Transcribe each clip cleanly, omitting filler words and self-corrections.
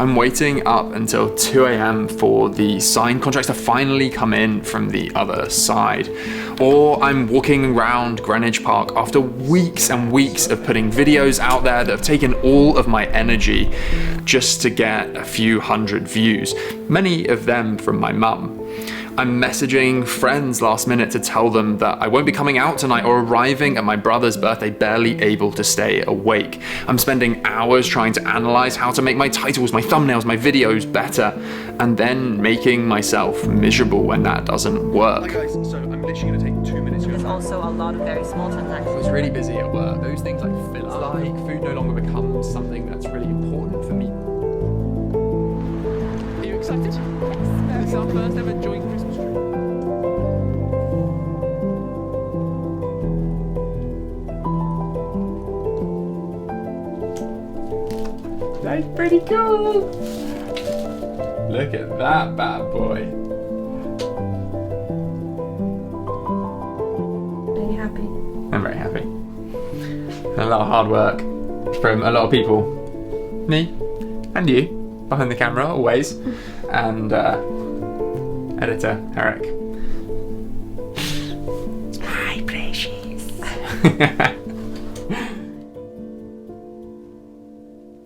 I'm waiting up until 2 a.m. for the signed contracts to finally come in from the other side. Or I'm walking around Greenwich Park after weeks and weeks of putting videos out there that have taken all of my energy just to get a few hundred views, many of them from my mum. I'm messaging friends last minute to tell them that I won't be coming out tonight or arriving at my brother's birthday barely able to stay awake. I'm spending hours trying to analyze how to make my titles, my thumbnails, my videos better, and then making myself miserable when that doesn't work. Hi guys, so I'm literally gonna take 2 minutes. There's also a lot of very small transactions. I was really busy at work. Those things like filler, like food no longer becomes something that's really important for me. Are you excited? Yes. It's our first ever joint Christmas tree. That's pretty cool. Look at that bad boy. Are you happy? I'm very happy. A lot of hard work from a lot of people. Me and you behind the camera always. And editor Eric. Hi, precious.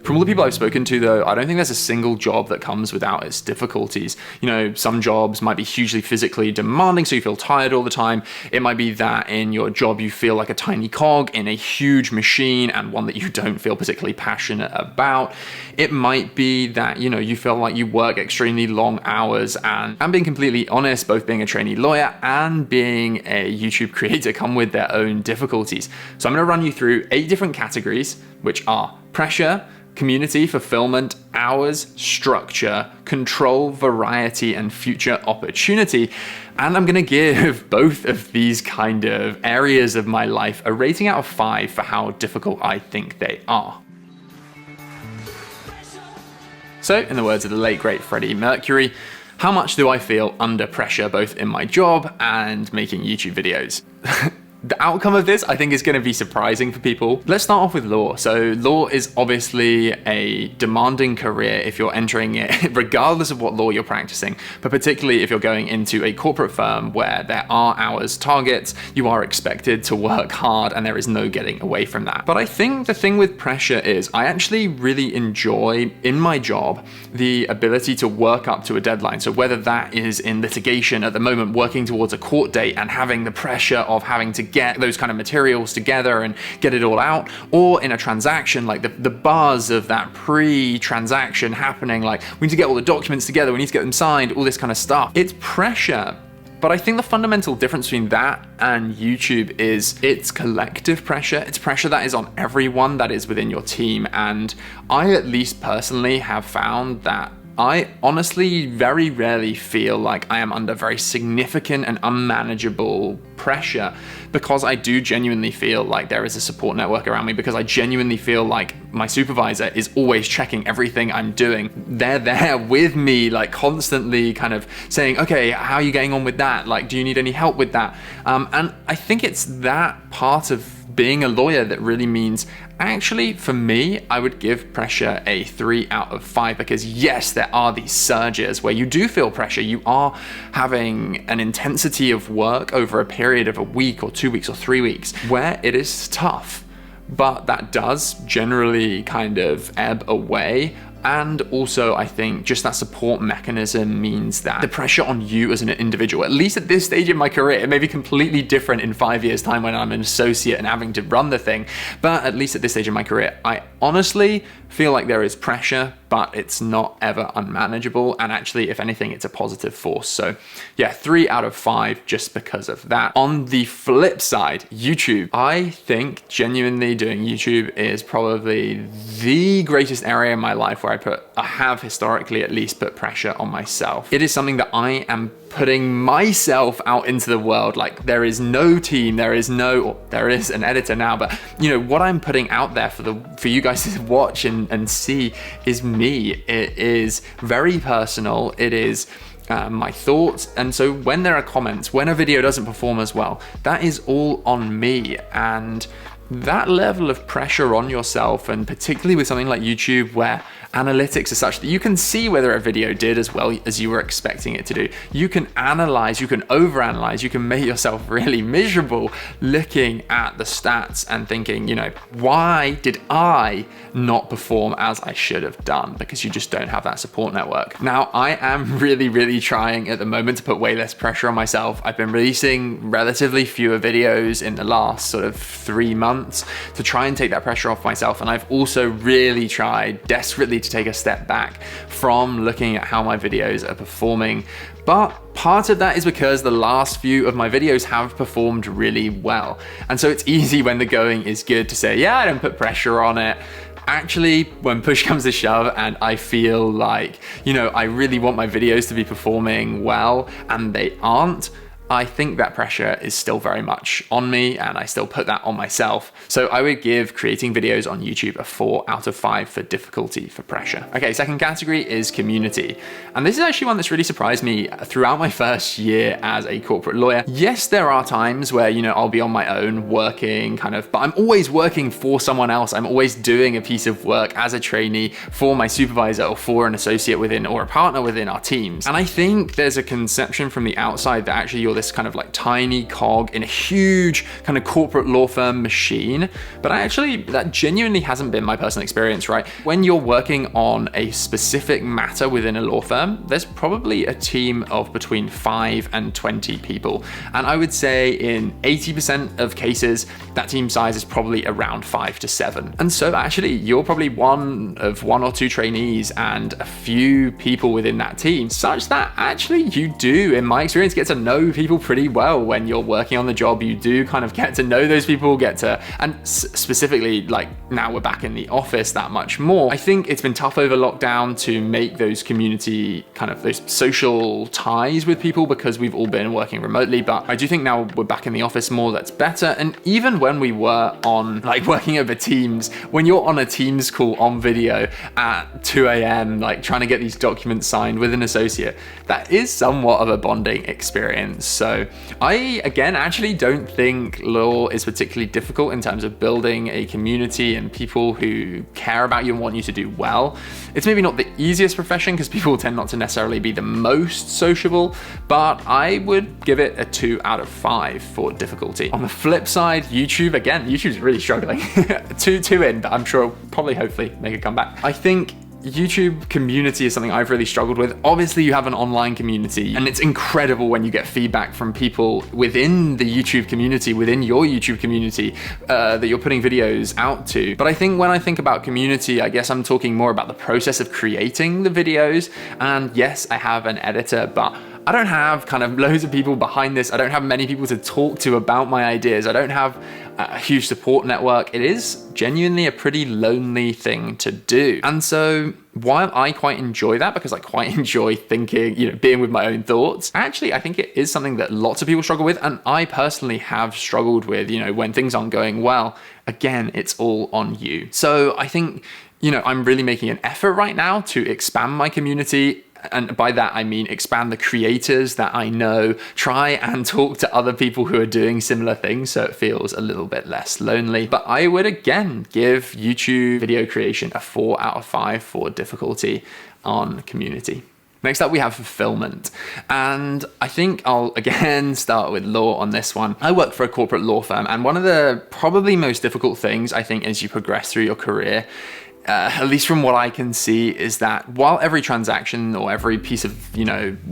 From all the people I've spoken to though, I don't think there's a single job that comes without its difficulties. You know, some jobs might be hugely physically demanding, so you feel tired all the time. It might be that in your job you feel like a tiny cog in a huge machine and one that you don't feel particularly passionate about. It might be that, you know, you feel like you work extremely long hours, and being completely honest, both being a trainee lawyer and being a YouTube creator come with their own difficulties. So I'm gonna run you through 8 different categories, which are pressure, community, fulfillment, hours, structure, control, variety, and future opportunity. And I'm gonna give both of these kind of areas of my life a rating out of 5 for how difficult I think they are. So, in the words of the late great Freddie Mercury, how much do I feel under pressure both in my job and making YouTube videos? The outcome of this, I think, is going to be surprising for people. Let's start off with law. So law is obviously a demanding career if you're entering it, regardless of what law you're practicing, but particularly if you're going into a corporate firm where there are hours targets, you are expected to work hard and there is no getting away from that. But I think the thing with pressure is I actually really enjoy in my job the ability to work up to a deadline. So whether that is in litigation at the moment, working towards a court date and having the pressure of having to get those kind of materials together and get it all out, or in a transaction, like the buzz of that pre-transaction happening, like we need to get all the documents together, we need to get them signed, all this kind of stuff. It's pressure. But I think the fundamental difference between that and YouTube is it's collective pressure. It's pressure that is on everyone that is within your team. And I, at least personally, have found that I honestly very rarely feel like I am under very significant and unmanageable pressure, because I do genuinely feel like there is a support network around me, because I genuinely feel like my supervisor is always checking everything I'm doing. They're there with me, like constantly kind of saying, okay, how are you getting on with that? Like, do you need any help with that? And I think it's that part of being a lawyer that really means, actually, for me, I would give pressure a 3 out of 5, because yes, there are these surges where you do feel pressure. You are having an intensity of work over a period of a week or 2 weeks or 3 weeks where it is tough, but that does generally kind of ebb away. And also, I think just that support mechanism means that the pressure on you as an individual, at least at this stage in my career, it may be completely different in 5 years' time when I'm an associate and having to run the thing, but at least at this stage in my career, I honestly feel like there is pressure, but it's not ever unmanageable. And actually, if anything, it's a positive force. So yeah, 3 out of 5 just because of that. On the flip side, YouTube. I think genuinely doing YouTube is probably the greatest area in my life where I have historically at least put pressure on myself. It is something that I am putting myself out into the world. Like, there is no team, there is an editor now, but you know what I'm putting out there for you guys to watch and see is me. It is very personal. It is my thoughts. And so when there are comments, when a video doesn't perform as well, that is all on me. And that level of pressure on yourself, and particularly with something like YouTube where Analytics are such that you can see whether a video did as well as you were expecting it to do. You can analyze, you can overanalyze, you can make yourself really miserable looking at the stats and thinking, you know, why did I not perform as I should have done? Because you just don't have that support network. Now, I am really trying at the moment to put way less pressure on myself. I've been releasing relatively fewer videos in the last sort of 3 months to try and take that pressure off myself. And I've also really tried desperately to take a step back from looking at how my videos are performing. But part of that is because the last few of my videos have performed really well. And so it's easy when the going is good to say, yeah, I don't put pressure on it. Actually, when push comes to shove and I feel like, you know, I really want my videos to be performing well and they aren't, I think that pressure is still very much on me and I still put that on myself. So I would give creating videos on YouTube a 4 out of 5 for difficulty for pressure. Okay, second category is community. And this is actually one that's really surprised me throughout my first year as a corporate lawyer. Yes, there are times where, you know, I'll be on my own working but I'm always working for someone else. I'm always doing a piece of work as a trainee for my supervisor or for an associate within or a partner within our teams. And I think there's a conception from the outside that actually you're this kind of like tiny cog in a huge kind of corporate law firm machine. But that genuinely hasn't been my personal experience, right? When you're working on a specific matter within a law firm, there's probably a team of between 5 and 20 people. And I would say in 80% of cases, that team size is probably around 5 to 7. And so actually you're probably one of 1 or 2 trainees and a few people within that team, such that actually you do, in my experience, get to know people pretty well when you're working on the job. You do kind of get to know those people, and specifically like now we're back in the office that much more. I think it's been tough over lockdown to make those community those social ties with people because we've all been working remotely, but I do think now we're back in the office more, that's better. And even when we were on like working over Teams, when you're on a Teams call on video at 2 a.m. like trying to get these documents signed with an associate, that is somewhat of a bonding experience. So I, again, actually don't think law is particularly difficult in terms of building a community and people who care about you and want you to do well. It's maybe not the easiest profession because people tend not to necessarily be the most sociable, but I would give it a 2 out of 5 for difficulty. On the flip side, YouTube's really struggling. two in, but I'm sure it'll probably hopefully make a comeback. I think YouTube community is something I've really struggled with. Obviously you have an online community and it's incredible when you get feedback from people within the YouTube community, within your YouTube community that you're putting videos out to. But I think when I think about community, I guess I'm talking more about the process of creating the videos. And yes, I have an editor, but I don't have kind of loads of people behind this. I don't have many people to talk to about my ideas. I don't have a huge support network. It is genuinely a pretty lonely thing to do. And so while I quite enjoy that because I quite enjoy thinking, being with my own thoughts, actually, I think it is something that lots of people struggle with. And I personally have struggled with, when things aren't going well, again, it's all on you. So I think, I'm really making an effort right now to expand my community. And by that, I mean expand the creators that I know, try and talk to other people who are doing similar things so it feels a little bit less lonely. But I would again give YouTube video creation a 4 out of 5 for difficulty on community. Next up, we have fulfillment. And I think I'll again start with law on this one. I work for a corporate law firm, and one of the probably most difficult things I think as you progress through your career, at least from what I can see, is that while every transaction or every piece of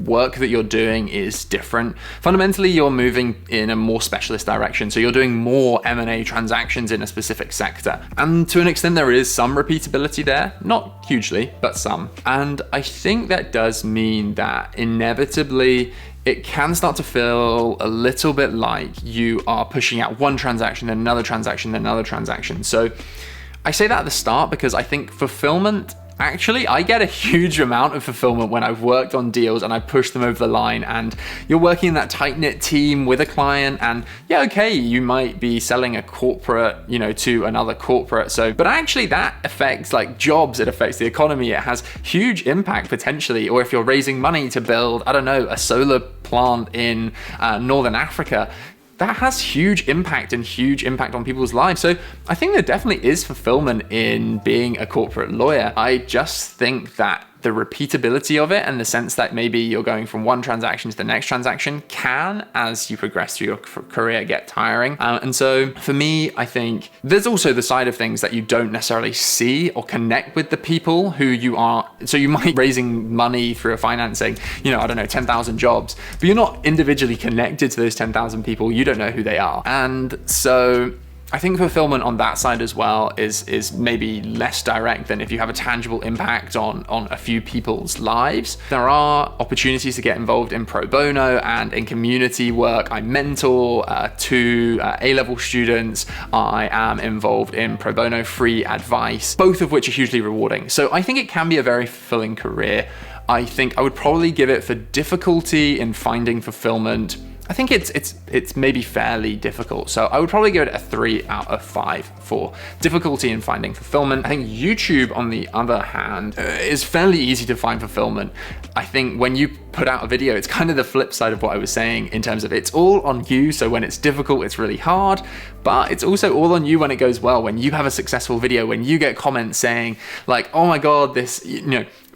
work that you're doing is different, fundamentally you're moving in a more specialist direction. So you're doing more M&A transactions in a specific sector. And to an extent there is some repeatability there, not hugely, but some. And I think that does mean that inevitably it can start to feel a little bit like you are pushing out one transaction, then another transaction, then another transaction. So I say that at the start because I think fulfillment, actually, I get a huge amount of fulfillment when I've worked on deals and I push them over the line, and you're working in that tight-knit team with a client, and yeah, okay, you might be selling a corporate, to another corporate. But actually that affects like jobs, it affects the economy, it has huge impact potentially. Or if you're raising money to build, I don't know, a solar plant in Northern Africa, that has huge impact on people's lives. So I think there definitely is fulfillment in being a corporate lawyer. I just think that the repeatability of it and the sense that maybe you're going from one transaction to the next transaction can, as you progress through your career, get tiring. And so for me, I think there's also the side of things that you don't necessarily see or connect with the people who you are. So you might be raising money through a financing, I don't know, 10,000 jobs, but you're not individually connected to those 10,000 people. You don't know who they are. And so I think fulfillment on that side as well is maybe less direct than if you have a tangible impact on a few people's lives. There are opportunities to get involved in pro bono and in community work. I mentor two A-level students. I am involved in pro bono free advice, both of which are hugely rewarding. So I think it can be a very fulfilling career. I think I would probably give it for difficulty in finding fulfillment. I think it's maybe fairly difficult. So I would probably give it a 3 out of 5 for difficulty in finding fulfillment. I think YouTube, on the other hand, is fairly easy to find fulfillment. I think when you put out a video, it's kind of the flip side of what I was saying in terms of it's all on you. So when it's difficult, it's really hard, but it's also all on you when it goes well, when you have a successful video, when you get comments saying like, oh my God, this,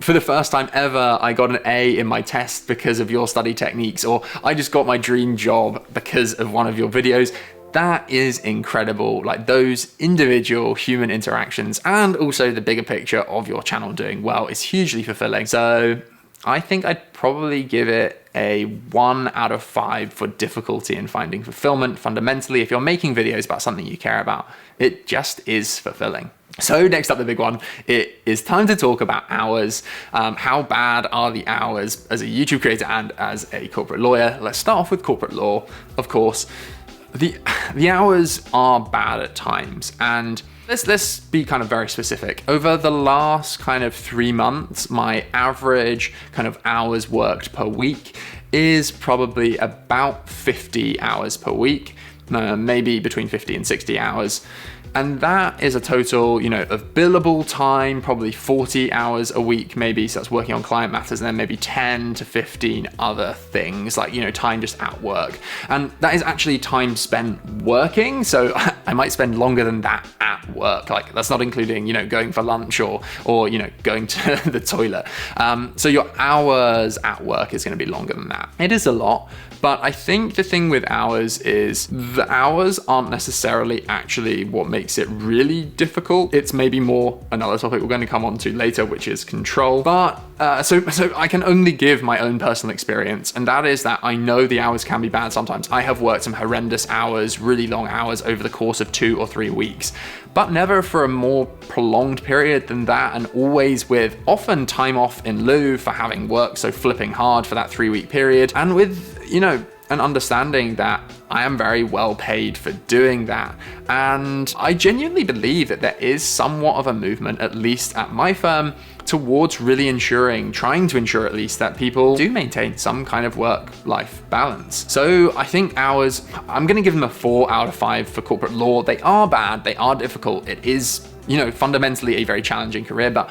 for the first time ever, I got an A in my test because of your study techniques, or I just got my dream job because of one of your videos. That is incredible. Like those individual human interactions and also the bigger picture of your channel doing well is hugely fulfilling. So I think I'd probably give it a 1 out of 5 for difficulty in finding fulfillment. Fundamentally, if you're making videos about something you care about, it just is fulfilling. So next up, the big one, it is time to talk about hours. How bad are the hours as a YouTube creator and as a corporate lawyer? Let's start off with corporate law, of course. The hours are bad at times, and let's be kind of very specific. Over the last kind of 3 months, my average kind of hours worked per week is probably about 50 hours per week, maybe between 50 and 60 hours. And that is a total, of billable time, probably 40 hours a week, maybe. So that's working on client matters, and then maybe 10 to 15 other things like, time just at work. And that is actually time spent working. So I might spend longer than that at work. Like that's not including, going for lunch or going to the toilet. So your hours at work is going to be longer than that. It is a lot. But I think the thing with hours is the hours aren't necessarily actually what makes it really difficult. It's maybe more another topic we're going to come on to later, which is control. But so I can only give my own personal experience, and that is that I know the hours can be bad sometimes. I have worked some horrendous hours, really long hours over the course of 2 or 3 weeks, but never for a more prolonged period than that, and always with often time off in lieu for having worked so flipping hard for that 3-week period, and with an understanding that I am very well paid for doing that. And I genuinely believe that there is somewhat of a movement, at least at my firm, towards really trying to ensure at least that people do maintain some kind of work-life balance. So I think hours, I'm going to give them a 4 out of 5 for corporate law. They are bad, they are difficult. It is, fundamentally a very challenging career, but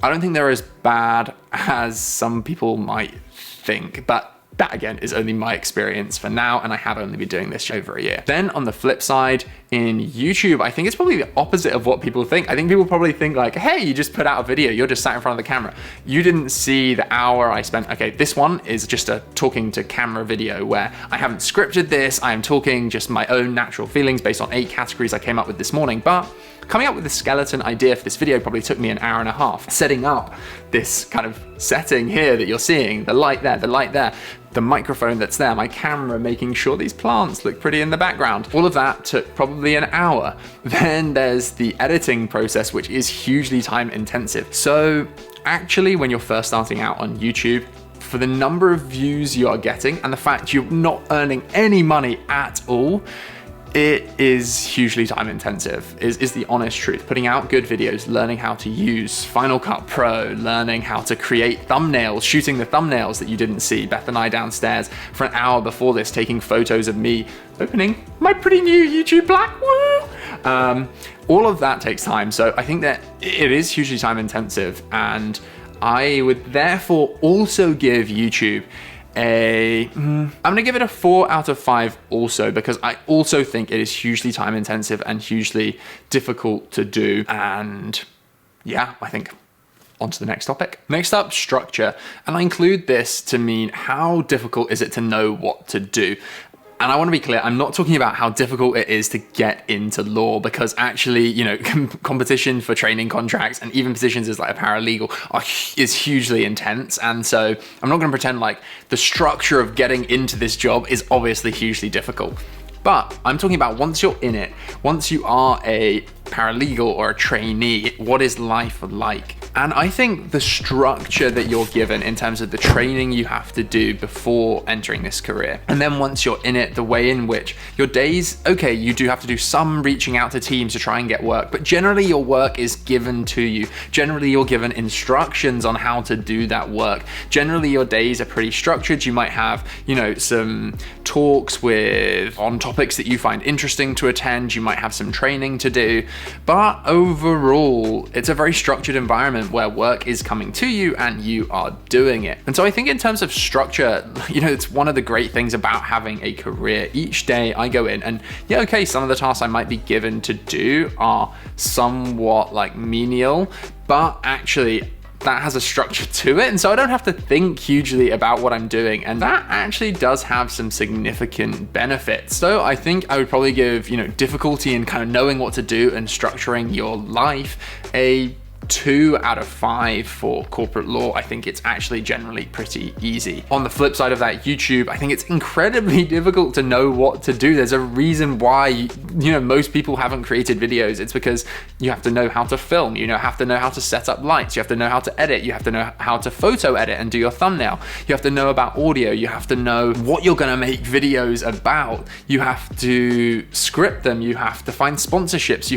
I don't think they're as bad as some people might think. But that again is only my experience for now, and I have only been doing this over a year. Then on the flip side, in YouTube, I think it's probably the opposite of what people think. I think people probably think like, hey, you just put out a video, you're just sat in front of the camera. You didn't see the hour I spent. Okay, this one is just a talking to camera video where I haven't scripted this. I am talking just my own natural feelings based on 8 categories I came up with this morning. But coming up with the skeleton idea for this video probably took me an hour and a half. Setting up this kind of setting here that you're seeing, the light there, the microphone that's there, my camera, making sure these plants look pretty in the background. All of that took probably an hour. Then there's the editing process, which is hugely time intensive. So actually, when you're first starting out on YouTube, for the number of views you are getting and the fact you're not earning any money at all, it is hugely time intensive, is the honest truth. Putting out good videos, learning how to use Final Cut Pro, learning how to create thumbnails, shooting the thumbnails that you didn't see. Beth and I downstairs for an hour before this, taking photos of me opening my pretty new YouTube Black. Woo! All of that takes time. So I think that it is hugely time intensive, and I would therefore also give YouTube I'm gonna give it a 4 out of 5 also, because I also think it is hugely time intensive and hugely difficult to do. And yeah, I think on to the next topic. Next up, structure. And I include this to mean how difficult is it to know what to do. And I want to be clear, I'm not talking about how difficult it is to get into law, because actually, you know, competition for training contracts and even positions as like a paralegal is hugely intense. And so I'm not going to pretend like the structure of getting into this job is obviously hugely difficult. But I'm talking about once you're in it, once you are a paralegal or a trainee, what is life like? And I think the structure that you're given in terms of the training you have to do before entering this career, and then once you're in it, the way in which your days, okay, you do have to do some reaching out to teams to try and get work, but generally your work is given to you. Generally you're given instructions on how to do that work. Generally your days are pretty structured. You might have, you know, some talks on topics that you find interesting to attend. You might have some training to do, but overall it's a very structured environment where work is coming to you and you are doing it. And so I think in terms of structure, you know, it's one of the great things about having a career. Each day I go in and yeah, okay, some of the tasks I might be given to do are somewhat like menial, but actually that has a structure to it. And so I don't have to think hugely about what I'm doing. And that actually does have some significant benefits. So I think I would probably give, you know, difficulty in kind of knowing what to do and structuring your life a 2 out of 5 for corporate law. I think it's actually generally pretty easy. On the flip side of that, YouTube, I think it's incredibly difficult to know what to do. There's a reason why, you know, most people haven't created videos. It's because you have to know how to film, you have to know how to set up lights, you have to know how to edit, you have to know how to photo edit and do your thumbnail, you have to know about audio, you have to know what you're gonna make videos about, you have to script them, you have to find sponsorships,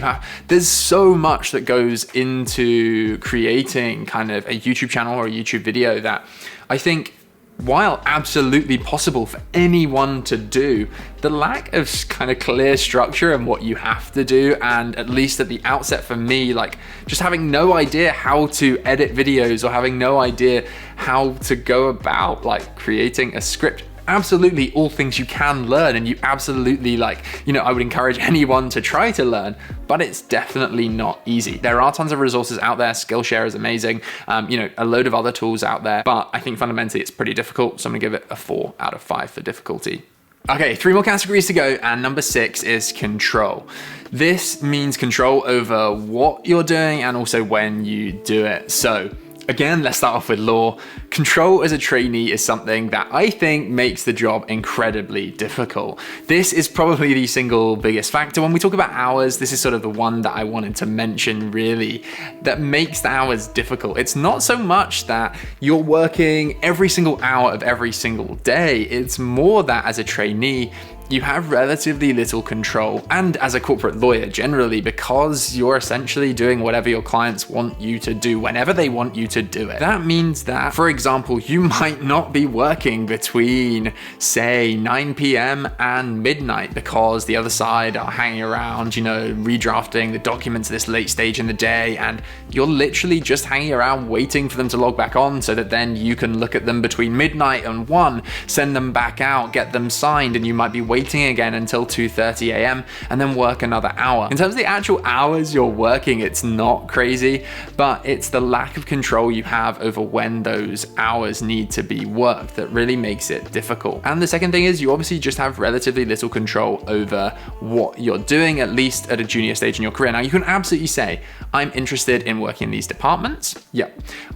there's so much that goes into creating kind of a YouTube channel or a YouTube video that I think, while absolutely possible for anyone to do, the lack of kind of clear structure and what you have to do, and at least at the outset for me, like just having no idea how to edit videos or having no idea how to go about like creating a script. Absolutely all things you can learn, and you absolutely I would encourage anyone to try to learn, but it's definitely not easy. There are tons of resources out there. Skillshare is amazing. A load of other tools out there, but I think fundamentally it's pretty difficult. So I'm gonna give it a 4 out of 5 for difficulty. Okay, 3 more categories to go, and number 6 is control. This means control over what you're doing and also when you do it. So again, let's start off with law. Control as a trainee is something that I think makes the job incredibly difficult. This is probably the single biggest factor. When we talk about hours, this is sort of the one that I wanted to mention really, that makes the hours difficult. It's not so much that you're working every single hour of every single day. It's more that as a trainee, you have relatively little control, and as a corporate lawyer generally, because you're essentially doing whatever your clients want you to do whenever they want you to do it. That means that, for example, you might not be working between, say, 9 p.m. and midnight because the other side are hanging around, redrafting the documents at this late stage in the day, and you're literally just hanging around waiting for them to log back on so that then you can look at them between midnight and 1, send them back out, get them signed, and you might be waiting again until 2:30 a.m. and then work another hour. In terms of the actual hours you're working, it's not crazy, but it's the lack of control you have over when those hours need to be worked that really makes it difficult. And the second thing is you obviously just have relatively little control over what you're doing, at least at a junior stage in your career. Now you can absolutely say, I'm interested in working in these departments. Yeah.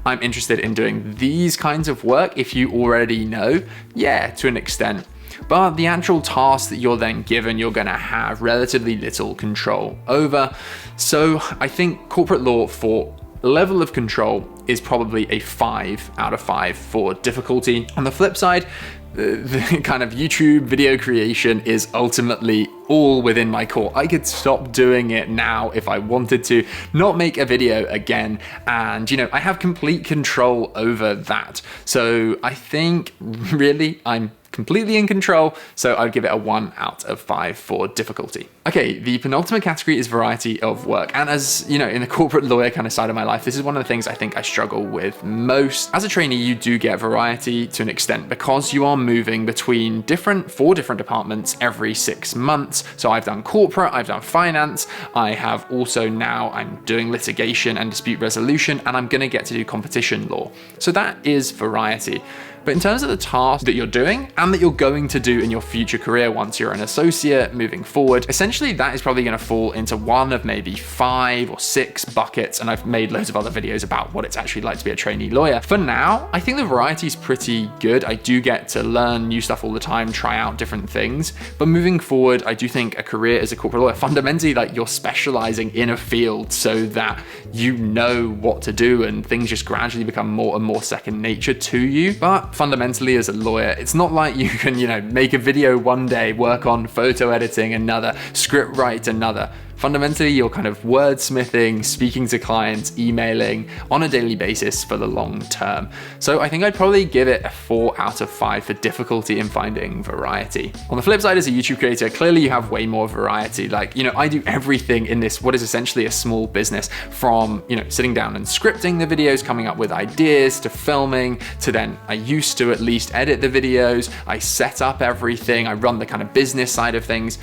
I'm interested in doing these kinds of work. If you already know, yeah, to an extent. But the actual task that you're then given, you're gonna have relatively little control over. So I think corporate law for level of control is probably a 5 out of 5 for difficulty. On the flip side, the kind of YouTube video creation is ultimately all within my core. I could stop doing it now if I wanted to, not make a video again, and I have complete control over that. So I think really I'm completely in control, so I'd give it a 1 out of 5 for difficulty. Okay, the penultimate category is variety of work. And as you know, in the corporate lawyer kind of side of my life, this is one of the things I think I struggle with most. As a trainee, you do get variety to an extent because you are moving between 4 different departments every 6 months. So I've done corporate, I've done finance, I have also now I'm doing litigation and dispute resolution, and I'm gonna get to do competition law. So that is variety. But in terms of the tasks that you're doing and that you're going to do in your future career once you're an associate moving forward, essentially that is probably going to fall into one of maybe 5 or 6 buckets. And I've made loads of other videos about what it's actually like to be a trainee lawyer. For now, I think the variety is pretty good. I do get to learn new stuff all the time, try out different things. But moving forward, I do think a career as a corporate lawyer, fundamentally, like you're specializing in a field so that you know what to do and things just gradually become more and more second nature to you. But fundamentally as a lawyer, it's not like you can, make a video one day, work on photo editing another, script write another. Fundamentally, you're kind of wordsmithing, speaking to clients, emailing on a daily basis for the long term. So I think I'd probably give it a 4 out of 5 for difficulty in finding variety. On the flip side, as a YouTube creator, clearly you have way more variety. Like, I do everything in this, what is essentially a small business, from, sitting down and scripting the videos, coming up with ideas, to filming, to then I used to at least edit the videos, I set up everything, I run the kind of business side of things.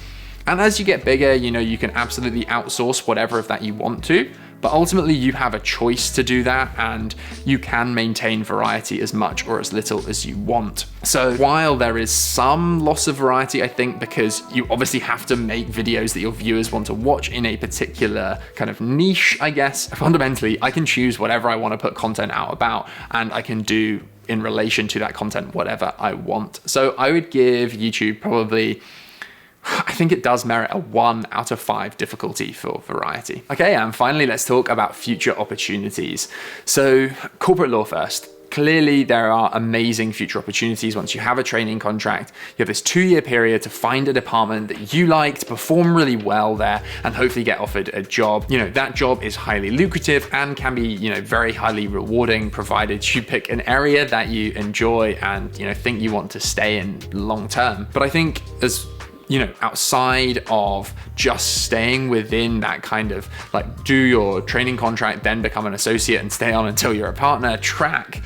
And as you get bigger, you can absolutely outsource whatever of that you want to, but ultimately you have a choice to do that and you can maintain variety as much or as little as you want. So while there is some loss of variety, I think, because you obviously have to make videos that your viewers want to watch in a particular kind of niche, I guess, fundamentally, I can choose whatever I want to put content out about, and I can do in relation to that content whatever I want. So I would give YouTube probably, I think it does merit a 1 out of 5 difficulty for variety. Okay, and finally, let's talk about future opportunities. So corporate law first. Clearly, there are amazing future opportunities once you have a training contract. You have this 2-year period to find a department that you like, to perform really well there, and hopefully get offered a job. That job is highly lucrative and can be, very highly rewarding, provided you pick an area that you enjoy and, think you want to stay in long term. But I think outside of just staying within that kind of like do your training contract, then become an associate and stay on until you're a partner track,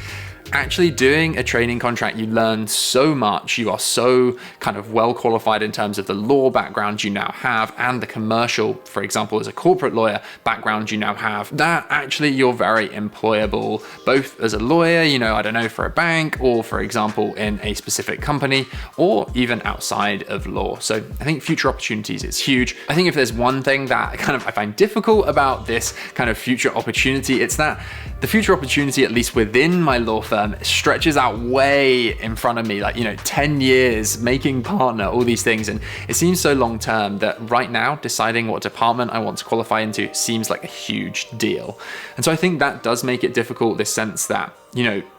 actually doing a training contract, you learn so much. You are so kind of well qualified in terms of the law background you now have and the commercial, for example, as a corporate lawyer background you now have, that actually you're very employable, both as a lawyer, I don't know, for a bank, or for example, in a specific company, or even outside of law. So I think future opportunities is huge. I think if there's one thing that kind of I find difficult about this kind of future opportunity, it's that the future opportunity, at least within my law firm, stretches out way in front of me, like 10 years, making partner, all these things, and it seems so long term that right now deciding what department I want to qualify into seems like a huge deal. And so I think that does make it difficult, this sense that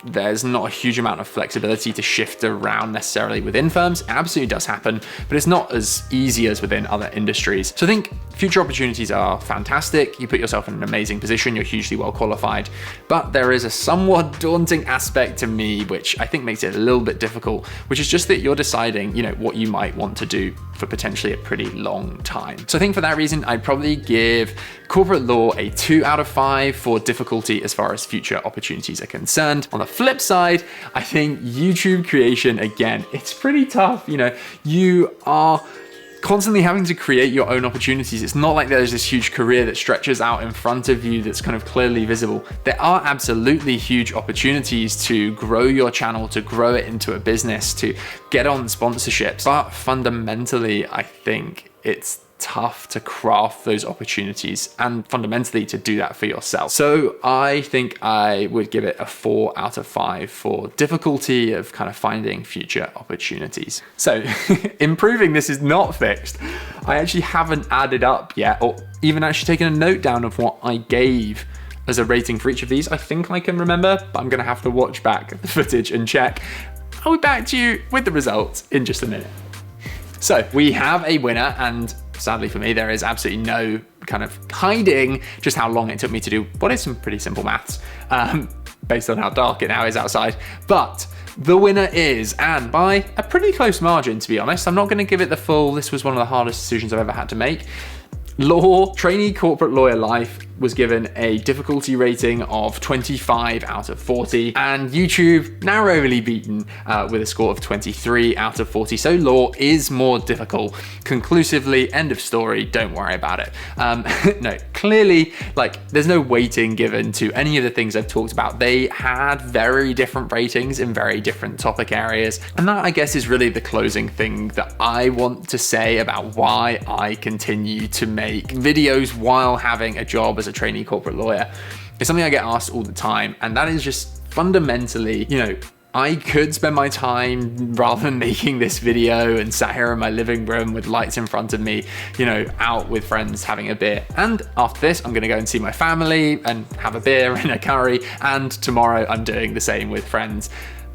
there's not a huge amount of flexibility to shift around necessarily within firms. It absolutely does happen, but it's not as easy as within other industries. So I think future opportunities are fantastic. You put yourself in an amazing position, you're hugely well qualified, but there is a somewhat daunting aspect to me, which I think makes it a little bit difficult, which is just that you're deciding, what you might want to do for potentially a pretty long time. So I think for that reason, I'd probably give corporate law a 2 out of 5 for difficulty as far as future opportunities are concerned. On the flip side, I think YouTube creation, again, it's pretty tough. You are constantly having to create your own opportunities. It's not like there's this huge career that stretches out in front of you that's kind of clearly visible. There are absolutely huge opportunities to grow your channel, to grow it into a business, to get on sponsorships. But fundamentally, I think it's tough to craft those opportunities and fundamentally to do that for yourself. So I think I would give it a 4 out of 5 for difficulty of kind of finding future opportunities. So improving this is not fixed. I actually haven't added up yet, or even actually taken a note down of what I gave as a rating for each of these. I think I can remember, but I'm gonna have to watch back the footage and check. I'll be back to you with the results in just a minute. So we have a winner, and sadly for me, there is absolutely no kind of hiding just how long it took me to do what is some pretty simple maths. based on how dark it now is outside. But the winner is, and by a pretty close margin, to be honest. I'm not going to give it the full, this was one of the hardest decisions I've ever had to make. Law, trainee corporate lawyer life was given a difficulty rating of 25 out of 40, and YouTube narrowly beaten with a score of 23 out of 40. So law is more difficult. Conclusively, end of story, don't worry about it. No, clearly, like, there's no weighting given to any of the things I've talked about. They had very different ratings in very different topic areas, and that, I guess, is really the closing thing that I want to say about why I continue to make videos while having a job as a trainee corporate lawyer. It's something I get asked all the time, and that is just fundamentally, I could spend my time, rather than making this video and sat here in my living room with lights in front of me, out with friends having a beer. And after this, I'm gonna go and see my family and have a beer and a curry, and tomorrow I'm doing the same with friends.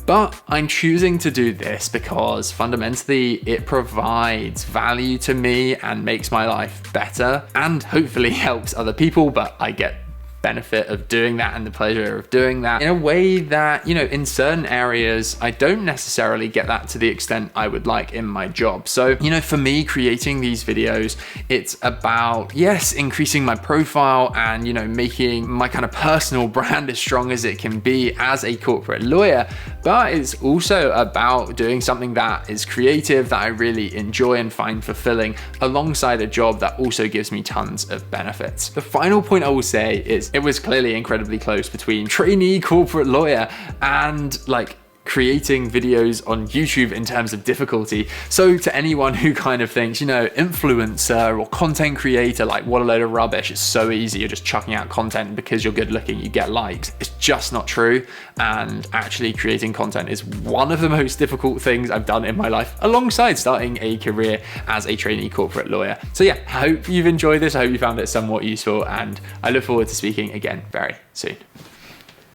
But I'm choosing to do this because fundamentally it provides value to me and makes my life better, and hopefully helps other people, but I get benefit of doing that and the pleasure of doing that in a way that, in certain areas, I don't necessarily get that to the extent I would like in my job. So, for me, creating these videos, it's about, yes, increasing my profile and, making my kind of personal brand as strong as it can be as a corporate lawyer, but it's also about doing something that is creative, that I really enjoy and find fulfilling, alongside a job that also gives me tons of benefits. The final point I will say is, it was clearly incredibly close between trainee corporate lawyer and creating videos on YouTube in terms of difficulty. So to anyone who kind of thinks, influencer or content creator, what a load of rubbish, it's so easy, you're just chucking out content because you're good looking, you get likes. It's just not true. And actually creating content is one of the most difficult things I've done in my life, alongside starting a career as a trainee corporate lawyer. So yeah, I hope you've enjoyed this. I hope you found it somewhat useful, and I look forward to speaking again very soon.